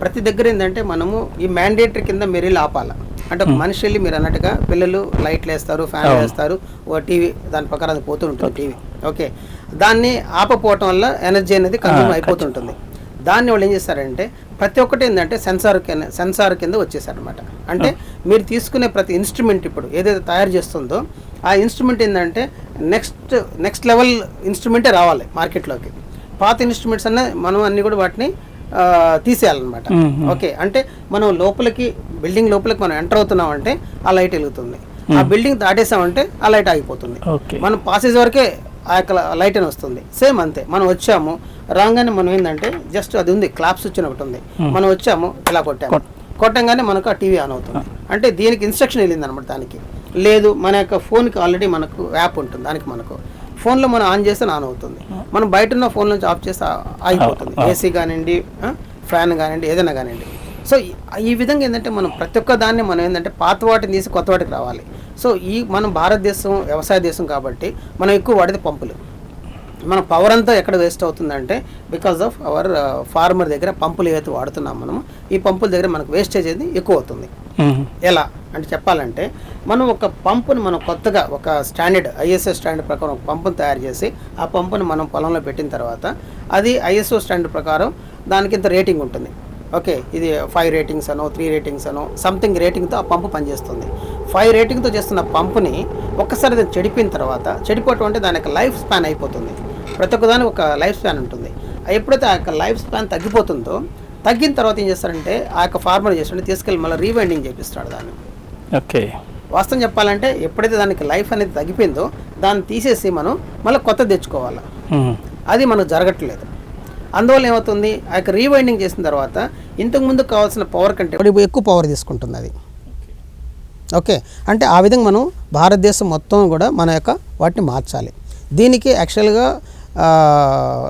ప్రతి దగ్గర ఏంటంటే మనము ఈ మ్యాండేటరీ కింద మీరు వెళ్ళి ఆపాల. అంటే ఒక మనిషి వెళ్ళి మీరు అన్నట్టుగా పిల్లలు లైట్లు వేస్తారు, ఫ్యాన్లు వేస్తారు, ఓ టీవీ దాని ప్రకారం అది పోతూ ఉంటుంది టీవీ. ఓకే, దాన్ని ఆపపోవటం వల్ల ఎనర్జీ అనేది కన్జ్యూమ్ అయిపోతుంటుంది. దాన్ని వాళ్ళు ఏం చేస్తారంటే ప్రతి ఒక్కటి ఏంటంటే సెన్సార్ కింద వచ్చేసారనమాట. అంటే మీరు తీసుకునే ప్రతి ఇన్స్ట్రుమెంట్ ఇప్పుడు ఏదైతే తయారు చేస్తుందో ఆ ఇన్స్ట్రుమెంట్ ఏంటంటే నెక్స్ట్ లెవెల్ ఇన్స్ట్రుమెంటే రావాలి మార్కెట్లోకి. పాత ఇన్స్ట్రుమెంట్స్ మనం అన్ని కూడా వాటిని తీసేయాలన్నమాట. ఓకే, అంటే మనం బిల్డింగ్ లోపలికి మనం ఎంటర్ అవుతున్నామంటే ఆ లైట్ వెలుగుతుంది, ఆ బిల్డింగ్ దాటేసామంటే ఆ లైట్ ఆగిపోతుంది. మనం పాసేజ్ వరకే ఆ యొక్క లైట్ అని వస్తుంది. సేమ్ అంతే, మనం వచ్చాము రాగానే మనం ఏంటంటే జస్ట్ అది ఉంది క్లాప్ స్విచ్ అని ఒకటి ఉంది, మనం వచ్చాము ఇలా కొట్టంగానే మనకు ఆ టీవీ ఆన్ అవుతుంది. అంటే దీనికి ఇన్స్ట్రక్షన్ వెళ్ళింది అనమాట. దానికి లేదు, మన యొక్క ఫోన్కి ఆల్రెడీ మనకు యాప్ ఉంటుంది, దానికి మనకు ఫోన్లో మనం ఆన్ చేస్తే ఆన్ అవుతుంది, మనం బయట ఉన్న ఫోన్ నుంచి ఆఫ్ చేస్తే ఆగిపోతుంది. ఏసీ కానివ్వండి, ఫ్యాన్ కానివ్వండి, ఏదైనా కానివ్వండి. సో ఈ విధంగా ఏంటంటే మనం ప్రతి ఒక్క దాన్ని మనం ఏంటంటే పాత వాటిని తీసి కొత్త వాటికి రావాలి. సో మనం భారతదేశం వ్యవసాయ దేశం కాబట్టి మనం ఎక్కువ వాడేది పంపులు. మన పవర్ అంతా ఎక్కడ వేస్ట్ అవుతుందంటే బికాస్ ఆఫ్ అవర్ ఫార్మర్ దగ్గర పంపులు ఏవైతే వాడుతున్నాం మనము, ఈ పంపుల దగ్గర మనకు వేస్టేజ్ అనేది ఎక్కువ అవుతుంది. ఎలా అంటే చెప్పాలంటే మనం ఒక పంపుని మనం కొత్తగా ఒక స్టాండర్డ్ ISO స్టాండర్డ్ ప్రకారం ఒక పంపును తయారు చేసి ఆ పంపుని మనం పొలంలో పెట్టిన తర్వాత అది ISO స్టాండర్డ్ ప్రకారం దానికి ఇంత రేటింగ్ ఉంటుంది. ఓకే, ఇది 5 రేటింగ్స్ అనో 3 రేటింగ్స్ అనో సంథింగ్ రేటింగ్తో ఆ పంపు పనిచేస్తుంది. 5 రేటింగ్తో చేస్తున్న పంపుని ఒక్కసారి అది చెడిపోయిన తర్వాత, చెడిపోవటం అంటే దాని యొక్క లైఫ్ స్పాన్ అయిపోతుంది. ప్రతి ఒక్కదానికి ఒక లైఫ్ స్పాన్ ఉంటుంది. ఎప్పుడైతే ఆ యొక్క లైఫ్ స్పాన్ తగ్గిపోతుందో, తగ్గిన తర్వాత ఏం చేస్తారంటే ఆ యొక్క ఫార్మర్ చేస్తుంటే తీసుకెళ్ళి మళ్ళీ రీవైండింగ్ చేపిస్తాడు దాన్ని. ఓకే, వాస్తవం చెప్పాలంటే ఎప్పుడైతే దానికి లైఫ్ అనేది తగ్గిపోయిందో దాన్ని తీసేసి మనం మళ్ళీ కొత్త తెచ్చుకోవాలి. అది మనకు జరగట్లేదు. అందువల్ల ఏమవుతుంది, ఆ యొక్క రీవైండింగ్ చేసిన తర్వాత ఇంతకుముందు కావాల్సిన పవర్ కంటే ఎక్కువ పవర్ తీసుకుంటుంది అది. ఓకే, అంటే ఆ విధంగా మనం భారతదేశం మొత్తం కూడా మన యొక్క వాటిని మార్చాలి. దీనికి యాక్చువల్గా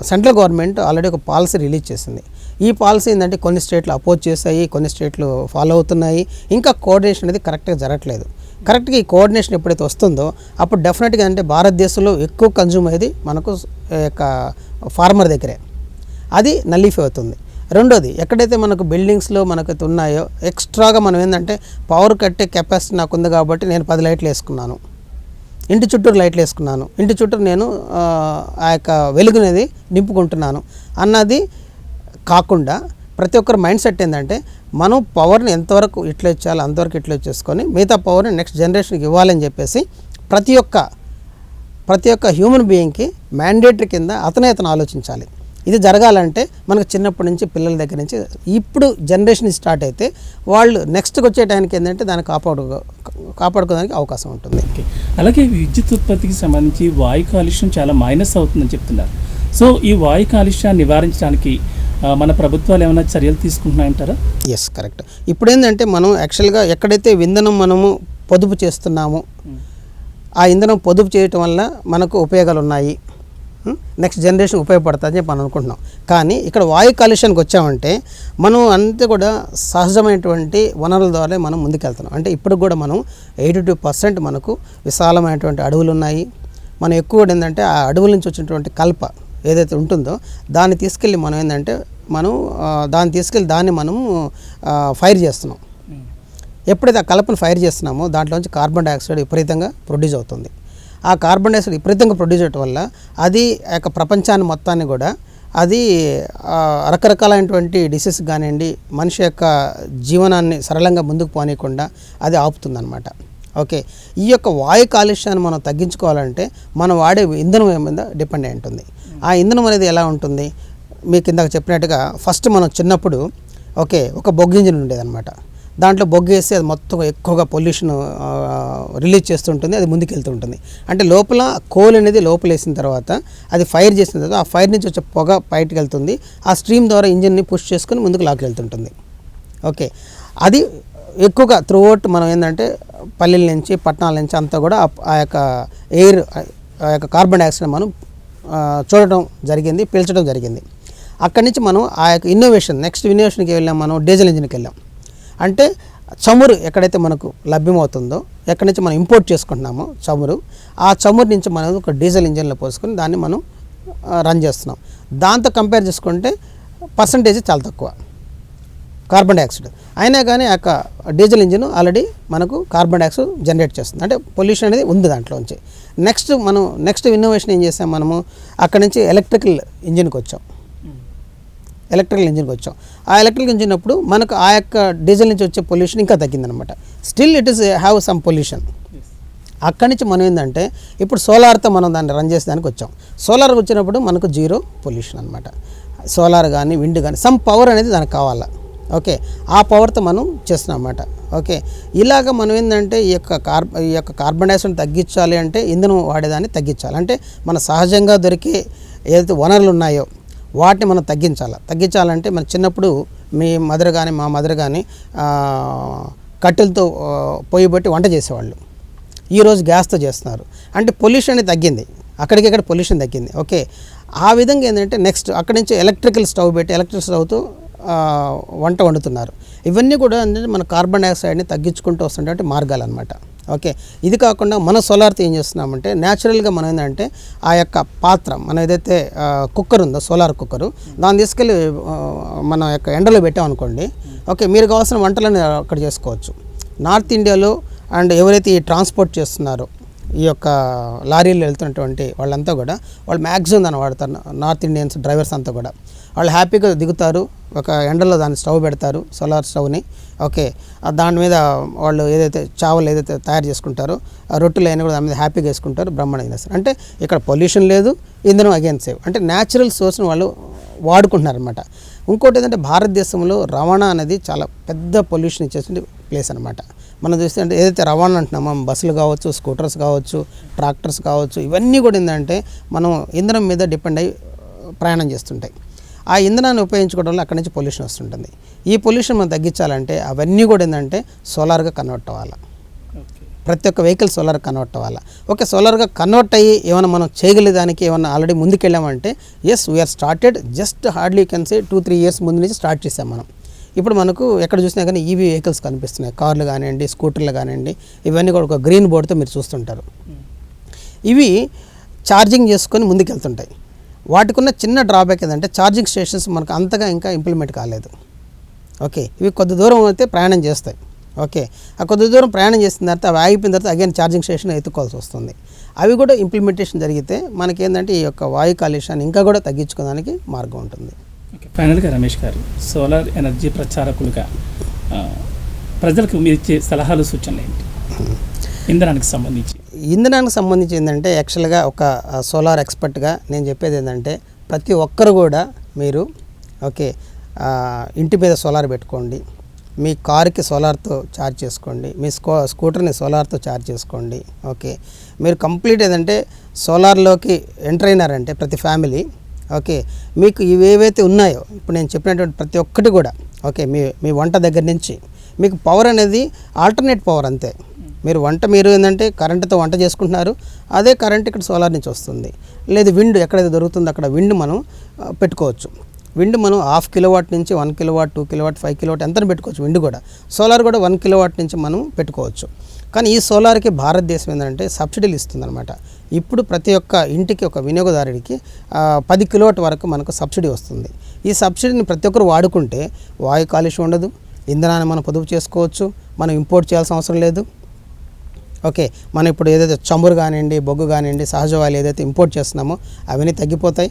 సెంట్రల్ గవర్నమెంట్ ఆల్రెడీ ఒక పాలసీ రిలీజ్ చేసింది. ఈ పాలసీ ఏంటంటే కొన్ని స్టేట్లు అపోజ్ చేస్తాయి, కొన్ని స్టేట్లు ఫాలో అవుతున్నాయి. ఇంకా కోఆర్డినేషన్ అనేది కరెక్ట్గా జరగట్లేదు. కరెక్ట్గా ఈ కోఆర్డినేషన్ ఎప్పుడైతే వస్తుందో అప్పుడు డెఫినెట్గా అంటే భారతదేశంలో ఎక్కువ కన్జ్యూమ్ అయ్యేది మనకు యొక్క ఫార్మర్ దగ్గరే, అది నల్లిఫై అవుతుంది. రెండోది, ఎక్కడైతే మనకు బిల్డింగ్స్లో మనకు ఉన్నాయో ఎక్స్ట్రాగా మనం ఏంటంటే పవర్ కట్టే కెపాసిటీ నాకు ఉంది కాబట్టి నేను 10 లైట్లు వేసుకున్నాను, ఇంటి చుట్టూరు లైట్లు వేసుకున్నాను, ఇంటి చుట్టూరు నేను ఆ యొక్క వెలుగునేది నింపుకుంటున్నాను అన్నది కాకుండా ప్రతి ఒక్కరి మైండ్ సెట్ ఏంటంటే మనం పవర్ని ఎంతవరకు ఇట్లా ఇచ్చాలో అంతవరకు ఇట్లా ఇచ్చేసుకొని మిగతా పవర్ని నెక్స్ట్ జనరేషన్కి ఇవ్వాలని చెప్పేసి ప్రతి ఒక్క హ్యూమన్ బీయింగ్కి మ్యాండేటరీ కింద అతను ఆలోచించాలి. ఇది జరగాలంటే మనకు చిన్నప్పటి నుంచి పిల్లల దగ్గర నుంచి ఇప్పుడు జనరేషన్ స్టార్ట్ అయితే వాళ్ళు నెక్స్ట్కి వచ్చే టైంకి ఏంటంటే దాన్ని కాపాడుకోవడానికి అవకాశం ఉంటుంది. అలాగే విద్యుత్ ఉత్పత్తికి సంబంధించి వాయు కాలుష్యం చాలా మైనస్ అవుతుందని చెప్తున్నారు. సో ఈ వాయు కాలుష్యాన్ని నివారించడానికి మన ప్రభుత్వాలు ఏమైనా చర్యలు తీసుకుంటున్నాయంటారా? Yes, correct. ఇప్పుడు ఏంటంటే మనం యాక్చువల్గా ఎక్కడైతే ఇంధనం మనము పొదుపు చేస్తున్నామో ఆ ఇంధనం పొదుపు చేయటం వల్ల మనకు ఉపయోగాలు ఉన్నాయి, నెక్స్ట్ జనరేషన్ ఉపయోగపడుతుందని చెప్పి మనం అనుకుంటున్నాం. కానీ ఇక్కడ వాయు కాలుష్యానికి వచ్చామంటే మనం అంతే కూడా సహజమైనటువంటి వనరుల ద్వారా మనం ముందుకెళ్తున్నాం. అంటే ఇప్పుడు కూడా మనం 82% మనకు విశాలమైనటువంటి అడవులు ఉన్నాయి. మనం ఎక్కువ ఏంటంటే ఆ అడవుల నుంచి వచ్చినటువంటి కలప ఏదైతే ఉంటుందో దాన్ని తీసుకెళ్ళి మనం ఏంటంటే దాన్ని మనము ఫైర్ చేస్తున్నాం. ఎప్పుడైతే ఆ కలపను ఫైర్ చేస్తున్నామో దాంట్లోంచి కార్బన్ డైఆక్సైడ్ విపరీతంగా ప్రొడ్యూస్ అవుతుంది. ఆ కార్బన్ డైఆక్సైడ్ విపరీతంగా ప్రొడ్యూస్ అవ్వడం వల్ల అది ఆ యొక్క ప్రపంచాన్ని మొత్తాన్ని కూడా అది రకరకాలైనటువంటి డిసీజ్ కానివ్వండి, మనిషి యొక్క జీవనాన్ని సరళంగా ముందుకు పోనీయకుండా అది ఆపుతుందన్నమాట. ఓకే, ఈ యొక్క వాయు కాలుష్యాన్ని మనం తగ్గించుకోవాలంటే మనం వాడే ఇంధనం మీద డిపెండ్ అయి ఉంటుంది. ఆ ఇంధనం అనేది ఎలా ఉంటుంది, మీకు ఇందాక చెప్పినట్టుగా ఫస్ట్ మనం చిన్నప్పుడు ఒక బొగ్గు ఇంజిన్ ఉండేదన్నమాట. దాంట్లో బొగ్గు వేసి అది మొత్తం ఎక్కువగా పొల్యూషన్ రిలీజ్ చేస్తుంటుంది, అది ముందుకు వెళ్తుంటుంది. అంటే లోపల కోల్ అనేది లోపల వేసిన తర్వాత అది ఫైర్ చేసిన తర్వాత ఆ ఫైర్ నుంచి వచ్చే పొగ బయటకు వెళ్తుంది. ఆ స్ట్రీమ్ ద్వారా ఇంజిన్ని పుష్ చేసుకొని ముందుకు లాక్కెళ్తుంటుంది. ఓకే, అది ఎక్కువగా త్రూఅవుట్ మనం ఏంటంటే పల్లెల నుంచి పట్టణాల నుంచి అంతా కూడా ఆ యొక్క ఎయిర్ ఆ యొక్క కార్బన్ డైఆక్సైడ్ మనం చూడటం జరిగింది, పీల్చడం జరిగింది. అక్కడి నుంచి మనం ఆ యొక్క నెక్స్ట్ ఇన్నోవేషన్కి వెళ్ళాం, మనం డీజిల్ ఇంజిన్కి వెళ్ళాం. అంటే చమురు ఎక్కడైతే మనకు లభ్యమవుతుందో, ఎక్కడి నుంచి మనం ఇంపోర్ట్ చేసుకుంటున్నామో చమురు, ఆ చమురు నుంచి మనం ఒక డీజిల్ ఇంజిన్లో పోసుకొని దాన్ని మనం రన్ చేస్తున్నాం. దాంతో కంపేర్ చేసుకుంటే పర్సంటేజ్ చాలా తక్కువ కార్బన్ డైఆక్సైడ్. అయినా కానీ ఆ యొక్క డీజిల్ ఇంజిన్ ఆల్రెడీ మనకు కార్బన్ డైఆక్సైడ్ జనరేట్ చేస్తుంది, అంటే పొల్యూషన్ అనేది ఉంది దాంట్లోంచి. నెక్స్ట్ ఇన్నోవేషన్ ఏం చేసాం మనము, అక్కడి నుంచి ఎలక్ట్రికల్ ఇంజిన్కి వచ్చాం. ఆ ఎలక్ట్రికల్ ఇంజిన్ అప్పుడు మనకు ఆ యొక్క డీజిల్ నుంచి వచ్చే పొల్యూషన్ ఇంకా తగ్గిందనమాట. Still it is have some pollution. అక్కడి నుంచి మనం ఏంటంటే ఇప్పుడు సోలార్తో మనం దాన్ని రన్ చేసేదానికి వచ్చాం. సోలార్ వచ్చినప్పుడు మనకు జీరో పొల్యూషన్ అనమాట. సోలార్ కానీ విండ్ కానీ సమ్ పవర్ అనేది దానికి కావాలా. ఓకే, ఆ పవర్తో మనం చేస్తున్నాం అన్నమాట. ఓకే, ఇలాగ మనం ఏంటంటే ఈ యొక్క కార్బన్ డైఆక్సైడ్ తగ్గించాలి అంటే ఇంధనం వాడేదాన్ని తగ్గించాలి. అంటే మన సహజంగా దొరికే ఏదైతే వనరులు ఉన్నాయో వాటిని మనం తగ్గించాలంటే మన చిన్నప్పుడు మీ మదర్ కానీ మా మదర్ కానీ కట్టెలతో పొయ్యి పెట్టి వంట చేసేవాళ్ళు. ఈరోజు గ్యాస్తో చేస్తున్నారు. అంటే పొల్యూషన్ అనేది తగ్గింది, అక్కడికి పొల్యూషన్ తగ్గింది. ఓకే, ఆ విధంగా ఏంటంటే నెక్స్ట్ అక్కడి నుంచి ఎలక్ట్రికల్ స్టవ్తో వంట వండుతున్నారు. ఇవన్నీ కూడా ఏంటంటే మన కార్బన్ డైఆక్సైడ్ని తగ్గించుకుంటూ వస్తుంటే మార్గాలు అనమాట. ఓకే, ఇది కాకుండా మన సోలార్తో ఏం చేస్తున్నామంటే న్యాచురల్గా మనం ఏంటంటే ఆ యొక్క పాత్ర మన ఏదైతే కుక్కర్ ఉందో సోలార్ కుక్కరు, దాన్ని తీసుకెళ్ళి మన యొక్క ఎండలో పెట్టామనుకోండి. ఓకే, మీరు కావాల్సిన వంటలను అక్కడ చేసుకోవచ్చు. నార్త్ ఇండియాలో అండ్ ఎవరైతే ఈ ట్రాన్స్పోర్ట్ చేస్తున్నారో ఈ యొక్క లారీలు వెళ్తున్నటువంటి వాళ్ళంతా కూడా వాళ్ళు మ్యాక్సిమం దాన్ని వాడతారు. నార్త్ ఇండియన్స్ డ్రైవర్స్ అంతా కూడా వాళ్ళు హ్యాపీగా దిగుతారు, ఒక ఎండలో దాన్ని స్టవ్ పెడతారు, సోలార్ స్టవ్ని. ఓకే, దాని మీద వాళ్ళు ఏదైతే చావలు ఏదైతే తయారు చేసుకుంటారో ఆ రొట్టెలు అయినా కూడా దాని మీద హ్యాపీగా వేసుకుంటారు, బ్రహ్మాండంగా చేస్తారు. అంటే ఇక్కడ పొల్యూషన్ లేదు, ఇంధనం అగైన్ సేవ్, అంటే న్యాచురల్ సోర్స్ని వాళ్ళు వాడుకుంటున్నారనమాట. ఇంకోటి ఏంటంటే భారతదేశంలో రవాణా అనేది చాలా పెద్ద పొల్యూషన్ ఇచ్చేసిన ప్లేస్ అనమాట. మనం చూస్తే అంటే ఏదైతే రవాణా అంటున్నామో బస్సులు కావచ్చు, స్కూటర్స్ కావచ్చు, ట్రాక్టర్స్ కావచ్చు, ఇవన్నీ కూడా ఏంటంటే మనం ఇంధనం మీద డిపెండ్ అయ్యి ప్రయాణం చేస్తుంటాయి. ఆ ఇంధనాన్ని ఉపయోగించుకోవడం వల్ల అక్కడి నుంచి పొల్యూషన్ వస్తుంటుంది. ఈ పొల్యూషన్ మనం తగ్గించాలంటే అవన్నీ కూడా ఏంటంటే సోలార్గా కన్వర్ట్ అవ్వాలి. ప్రతి ఒక్క వెహికల్ సోలార్ కన్వర్ట్ అవ్వాలి. ఓకే, సోలార్గా కన్వర్ట్ అయ్యి ఏమైనా మనం చేయగలిగేదానికి ఏమైనా ఆల్రెడీ ముందుకెళ్ళామంటే yes we are started, just hardly can say 2-3 years ముందు నుంచి స్టార్ట్ చేసాం మనం. ఇప్పుడు మనకు ఎక్కడ చూసినా కానీ ఈవీ వెహికల్స్ కనిపిస్తున్నాయి, కార్లు కానివ్వండి, స్కూటర్లు కానివ్వండి, ఇవన్నీ కూడా ఒక గ్రీన్ బోర్డ్తో మీరు చూస్తుంటారు. ఇవి ఛార్జింగ్ చేసుకొని ముందుకెళ్తుంటాయి. వాటికి ఉన్న చిన్న డ్రాబ్యాక్ ఏంటంటే ఛార్జింగ్ స్టేషన్స్ మనకు అంతగా ఇంకా ఇంప్లిమెంట్ కాలేదు. ఓకే, ఇవి కొద్ది దూరం అయితే ప్రయాణం చేస్తాయి. ఓకే, ఆ కొద్ది దూరం ప్రయాణం చేసిన తర్వాత అవి ఆగిపోయిన తర్వాత అగైన్ ఛార్జింగ్ స్టేషన్ ఎత్తుకోవాల్సి వస్తుంది. అవి కూడా ఇంప్లిమెంటేషన్ జరిగితే మనకేంటంటే ఈ యొక్క వాయు కాలుష్యాన్ని ఇంకా కూడా తగ్గించుకోవడానికి మార్గం ఉంటుంది. ఓకే, ఫైనల్గా రమేష్ గారు, సోలార్ ఎనర్జీ ప్రచారకులుగా ప్రజలకు మీరు ఇచ్చే సలహాలు సూచనలు ఏంటి ఇంధనానికి సంబంధించి? ఏంటంటే యాక్చువల్గా ఒక సోలార్ ఎక్స్పర్ట్గా నేను చెప్పేది ఏంటంటే ప్రతి ఒక్కరు కూడా మీరు ఓకే ఇంటి మీద సోలార్ పెట్టుకోండి, మీ కార్కి సోలార్తో ఛార్జ్ చేసుకోండి, మీ స్కూటర్ని సోలార్తో ఛార్జ్ చేసుకోండి. ఓకే, మీరు కంప్లీట్ ఏదంటే సోలార్లోకి ఎంటర్ అయినారంటే ప్రతి ఫ్యామిలీ ఓకే మీకు ఇవేవైతే ఉన్నాయో ఇప్పుడు నేను చెప్పినటువంటి ప్రతి ఒక్కటి కూడా ఓకే మీ వంట దగ్గర నుంచి మీకు పవర్ అనేది ఆల్టర్నేట్ పవర్ అంతే. మీరు ఏంటంటే కరెంటుతో వంట చేసుకుంటున్నారు, అదే కరెంట్ ఇక్కడ సోలార్ నుంచి వస్తుంది. లేదు విండ్ ఎక్కడైతే దొరుకుతుందో అక్కడ విండ్ మనం పెట్టుకోవచ్చు. విండ్ మనం 0.5 kilowatt నుంచి 1 kilowatt, 2 kilowatt, 5 kilowatt ఎంత పెట్టుకోవచ్చు. విండ్ కూడా సోలార్ కూడా 1 kilowatt నుంచి మనం పెట్టుకోవచ్చు. కానీ ఈ సోలార్కి భారతదేశం ఏంటంటే సబ్సిడీలు ఇస్తుందన్నమాట. ఇప్పుడు ప్రతి ఒక్క ఇంటికి ఒక వినియోగదారుడికి 10 kilowatt వరకు మనకు సబ్సిడీ వస్తుంది. ఈ సబ్సిడీని ప్రతి ఒక్కరు వాడుకుంటే వాయు కాలుష్యం ఉండదు, ఇంధనాన్ని మనం పొదుపు చేసుకోవచ్చు, మనం ఇంపోర్ట్ చేయాల్సిన అవసరం లేదు. ఓకే, మనం ఇప్పుడు ఏదైతే చమురు కానివ్వండి, బొగ్గు కానివ్వండి, సహజ వాయువులు ఏదైతే ఇంపోర్ట్ చేస్తున్నామో అవన్నీ తగ్గిపోతాయి.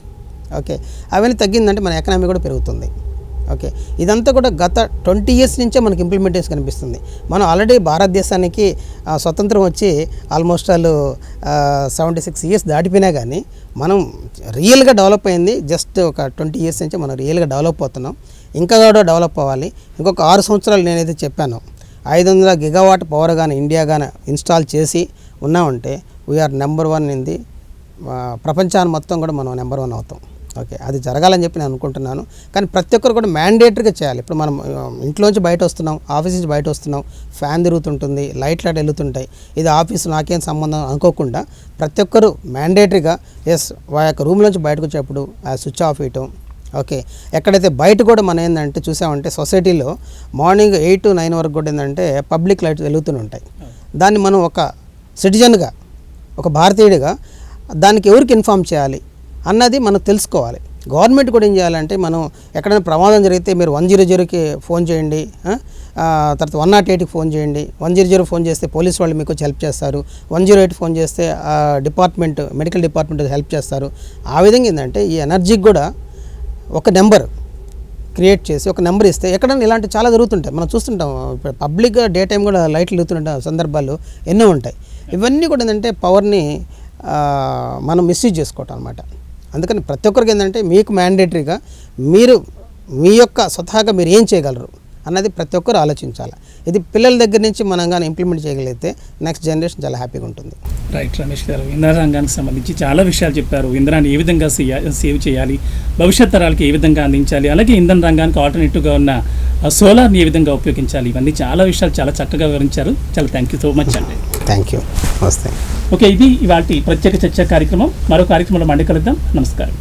ఓకే, అవన్నీ తగ్గిందంటే మన ఎకనామీ కూడా పెరుగుతుంది. ఓకే, ఇదంతా కూడా గత 20 years నుంచే మనకి ఇంప్లిమెంటేషన్ కనిపిస్తుంది. మనం ఆల్రెడీ భారతదేశానికి స్వతంత్రం వచ్చి ఆల్మోస్ట్ 76 years దాటిపోయినా కానీ మనం రియల్గా డెవలప్ అయింది జస్ట్ ఒక 20 years నుంచి మనం రియల్గా డెవలప్ అవుతున్నాం. ఇంకా కూడా డెవలప్ అవ్వాలి. ఇంకొక 6 సంవత్సరాలు నేనైతే చెప్పాను 500 gigawatt పవర్ కానీ ఇండియా కానీ ఇన్స్టాల్ చేసి ఉన్నామంటే వీఆర్ నెంబర్ 1 ఇన్ ది ప్రపంచాన్ని మొత్తం కూడా మనం నెంబర్ 1 అవుతాం. ఓకే, అది జరగాలని చెప్పి నేను అనుకుంటున్నాను. కానీ ప్రతి ఒక్కరు కూడా మ్యాండేటరీగా చేయాలి. ఇప్పుడు మనం ఇంట్లోంచి బయట వస్తున్నాం, ఆఫీస్ నుంచి బయట వస్తున్నాం, ఫ్యాన్ తిరుగుతుంటుంది, లైట్లు అటు వెళ్తుంటాయి, ఇది ఆఫీసు నాకేం సంబంధం అనుకోకుండా ప్రతి ఒక్కరు మ్యాండేటరీగా వాళ్ళ యొక్క రూమ్లోంచి బయటకు వచ్చేప్పుడు ఆ స్విచ్ ఆఫ్ చేయటం. ఓకే, ఎక్కడైతే బయట కూడా మనం ఏంటంటే చూసామంటే సొసైటీలో మార్నింగ్ 8 to 9 వరకు కూడా ఏంటంటే పబ్లిక్ లైట్స్ వెలుగుతూనే ఉంటాయి. దాన్ని మనం ఒక సిటిజన్గా, ఒక భారతీయుడిగా దానికి ఎవరికి ఇన్ఫామ్ చేయాలి అన్నది మనం తెలుసుకోవాలి. గవర్నమెంట్ కూడా ఏం చేయాలంటే, మనం ఎక్కడైనా ప్రమాదం జరిగితే మీరు 100కి ఫోన్ చేయండి, తర్వాత 108కి ఫోన్ చేయండి. 100 ఫోన్ చేస్తే పోలీస్ వాళ్ళు మీకు హెల్ప్ చేస్తారు, 108 ఫోన్ చేస్తే డిపార్ట్మెంట్, మెడికల్ డిపార్ట్మెంట్ హెల్ప్ చేస్తారు. ఆ విధంగా ఏంటంటే ఈ ఎనర్జీకి కూడా ఒక నెంబర్ క్రియేట్ చేసి ఒక నెంబర్ ఇస్తే ఎక్కడైనా ఇలాంటి చాలా జరుగుతుంటాయి, మనం చూస్తుంటాం. పబ్లిక్ డే టైం కూడా లైట్లు వెలుగుతుంటే సందర్భాలు ఎన్నో ఉంటాయి. ఇవన్నీ కూడా ఏంటంటే పవర్ని మనం మిస్యూజ్ చేసుకోవటం అనమాట. అందుకని ప్రతి ఒక్కరికి ఏంటంటే మీకు మ్యాండేటరీగా మీరు మీ యొక్క స్వతహాగా మీరు ఏం చేయగలరు అన్నది ప్రతి ఒక్కరు ఆలోచించాలి. ఇది పిల్లల దగ్గర నుంచి మనం కానీ ఇంప్లిమెంట్ చేయగలిగితే నెక్స్ట్ జనరేషన్ చాలా హ్యాపీగా ఉంటుంది. రైట్ రమేష్ గారు, ఇంధన రంగానికి సంబంధించి చాలా విషయాలు చెప్పారు. ఇంధనాన్ని ఏ విధంగా సేవ్ చేయాలి, భవిష్యత్ తరాలకి ఏ విధంగా అందించాలి, అలాగే ఇంధన రంగానికి ఆల్టర్నేటివ్గా ఉన్న సోలార్ని ఏ విధంగా ఉపయోగించాలి, ఇవన్నీ చాలా విషయాలు చాలా చక్కగా వివరించారు. చాలా థ్యాంక్ యూ సో మచ్ అండి. Thank you. నమస్తే. ఓకే, ఇది ఇవాళ ప్రత్యేక చర్చా కార్యక్రమం. మరో కార్యక్రమంలో మళ్ళీ కలుద్దాం. నమస్కారం.